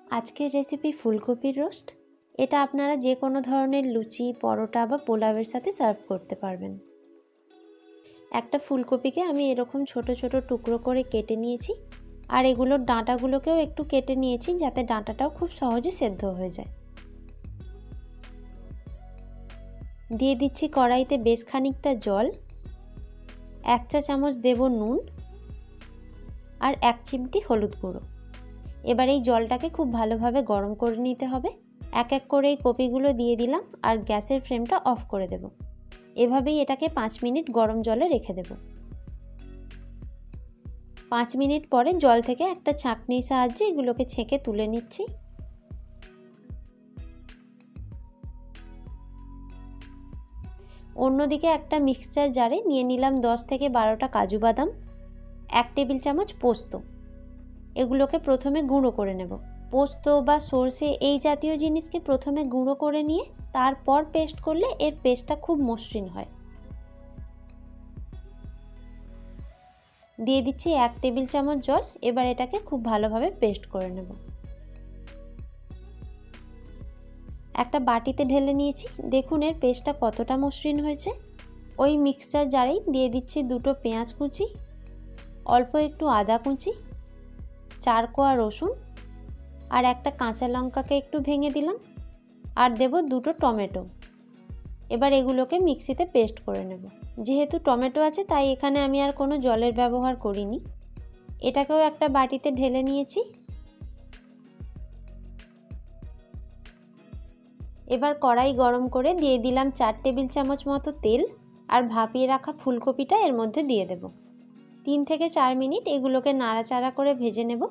আজকের রেসিপি ফুলকপির রোস্ট। এটা আপনারা যে কোনো ধরনের লুচি, পরোটা বা পোলাওয়ের সাথে সার্ভ করতে পারবেন। একটা ফুলকপিকে আমি এরকম ছোট ছোট টুকরো করে কেটে নিয়েছি, আর এগুলোর ডাঁটাগুলোকেও একটু কেটে নিয়েছি যাতে ডাঁটাটাও খুব সহজে সেদ্ধ হয়ে যায়। দিয়ে দিচ্ছি কড়াইতে বেশ খানিকটা জল, 1 চা চামচ দেব নুন আর 1 চিমটি হলুদ গুঁড়ো। এবার এই জলটাকে খুব ভালোভাবে গরম করে নিতে হবে। এক এক করে এই কপিগুলো দিয়ে দিলাম আর গ্যাসের ফ্লেমটা অফ করে দেব। এভাবেই এটাকে 5 মিনিট গরম জলে রেখে দেব। 5 মিনিট পরে জল থেকে একটা ছাঁকনির সাহায্যে এগুলোকে ছেঁকে তুলে নিচ্ছি। অন্যদিকে একটা মিক্সচার জারে নিয়ে নিলাম 10 থেকে 12টা কাজু বাদাম, 1 টেবিল চামচ পোস্ত। এগুলোকে প্রথমে গুঁড়ো করে নেব। পোস্ত বা সরষে এই জাতীয় জিনিসকে প্রথমে গুঁড়ো করে নিয়ে তারপর পেস্ট করলে এর পেস্টটা খুব মসৃণ হয়। দিয়ে দিচ্ছি 1 টেবিল চামচ জল। এবার এটাকে খুব ভালোভাবে পেস্ট করে নেব। একটা বাটিতে ঢেলে নিয়েছি। দেখুন এর পেস্টটা কতটা মসৃণ হয়েছে। ওই মিক্সচার জারেই দিয়ে দিচ্ছি 2টো পেঁয়াজ কুচি, অল্প একটু আদা কুচি, 4 কোয়া রসুন আর একটা কাঁচা লঙ্কাকে একটু ভেঙে দিলাম, আর দেব 2টো টমেটো। এবার এগুলোকে মিক্সিতে পেস্ট করে নেব। যেহেতু টমেটো আছে তাই এখানে আমি আর কোনো জলের ব্যবহার করিনি। এটাকেও একটা বাটিতে ঢেলে নিয়েছি। এবার কড়াই গরম করে দিয়ে দিলাম 4 টেবিল চামচ মতো তেল, আর ভাপিয়ে রাখা ফুলকপিটা এর মধ্যে দিয়ে দেব। 3 থেকে 4 মিনিট এগুলোকে নাড়াচাড়া করে ভেজে নেব।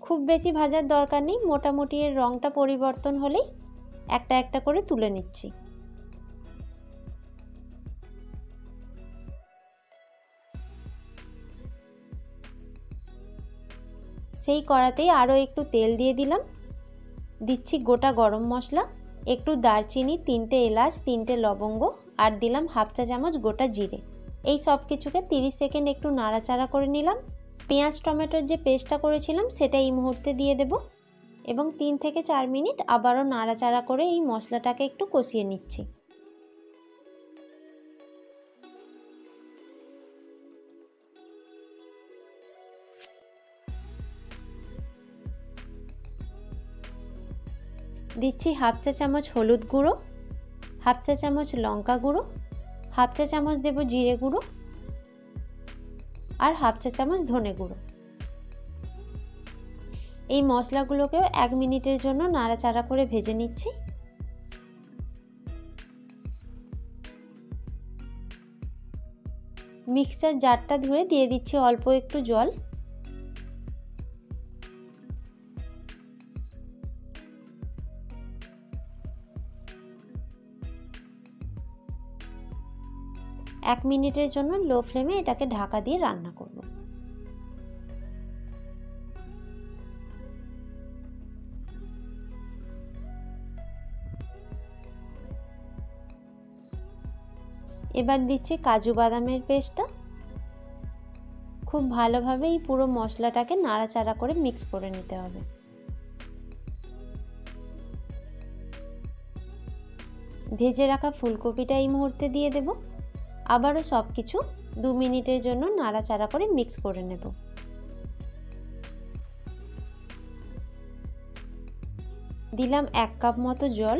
খুব বেশি ভাজার দরকার নেই, মোটামুটি এর রঙটা পরিবর্তন হলেই একটা একটা করে তুলে নিচ্ছি। সেই কড়াতেই আরও একটু তেল দিয়ে দিলাম। দিচ্ছি গোটা গরম মশলা, একটু দারচিনি, 3টে এলাচ, 3টে লবঙ্গ আর দিলাম 1/2 চা চামচ গোটা জিরে। এই সব কিছুকে 30 সেকেন্ড একটু নাড়াচাড়া করে নিলাম। পেঁয়াজ টমেটোর যে পেস্টটা করেছিলাম সেটা এই মুহূর্তে দিয়ে দেব এবং 3 থেকে 4 মিনিট আবারও নাড়াচাড়া করে এই মশলাটাকে একটু কষিয়ে নিচ্ছি। দিচ্ছি 1/2 চা চামচ হলুদ গুঁড়ো, 1/2 চা চামচ লঙ্কা গুঁড়ো, 1/2 চা চামচ দেব জিরে গুঁড়ো আর 1/2 চা চামচ ধনে গুঁড়ো। এই মশলাগুলোকেও 1 মিনিটের জন্য নাড়াচাড়া করে ভেজে নিচ্ছি। মিক্সচার জারটা ধুয়ে দিয়ে দিচ্ছি অল্প একটু জল। এক মিনিটের জন্য লো ফ্লেমে এটাকে ঢাকা দিয়ে রান্না করব। এবার দিচ্ছি কাজু বাদামের পেস্টটা। খুব ভালোভাবে এই পুরো মশলাটাকে নাড়াচাড়া করে মিক্স করে নিতে হবে। ভেজে রাখা ফুলকপিটা এই মুহূর্তে দিয়ে দেব। আবারও সব কিছু 2 মিনিটের জন্য নাড়াচাড়া করে মিক্স করে নেব। দিলাম 1 কাপ মতো জল।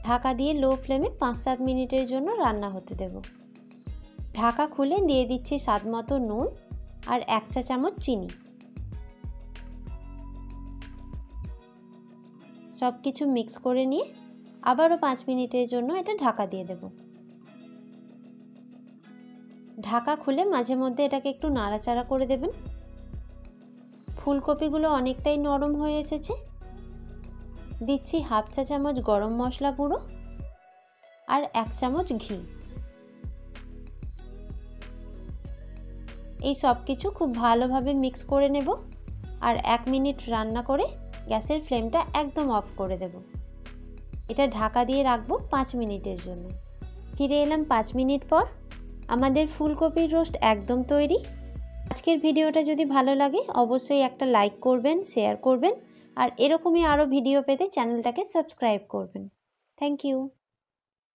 ঢাকা দিয়ে লো ফ্লেমে 5-7 মিনিটের জন্য রান্না হতে দেব। ঢাকা খুলে দিয়ে দিচ্ছি স্বাদ মতো নুন আর 1 চা চামচ চিনি। সব কিছু মিক্স করে নিয়ে আবারও 5 মিনিটের জন্য এটা ঢাকা দিয়ে দেব। ঢাকা খুলে মাঝে মধ্যে এটাকে একটু নাড়াচাড়া করে দেবেন। ফুলকপিগুলো অনেকটাই নরম হয়ে এসেছে। দিচ্ছি 1/2 চা চামচ গরম মশলা গুঁড়ো আর 1 চামচ ঘি। এই সব কিছু খুব ভালোভাবে মিক্স করে নেব আর 1 মিনিট রান্না করে গ্যাসের ফ্লেমটা একদম অফ করে দেব। এটা ঢাকা দিয়ে রাখবো 5 মিনিটের জন্য। ফিরে এলাম 5 মিনিট পর। আমাদের ফুলকপির রোস্ট একদম তৈরি। আজকের ভিডিওটা যদি ভালো লাগে অবশ্যই একটা লাইক করবেন, শেয়ার করবেন আর এরকমই আরও ভিডিও পেতে চ্যানেলটাকে সাবস্ক্রাইব করবেন। Thank you.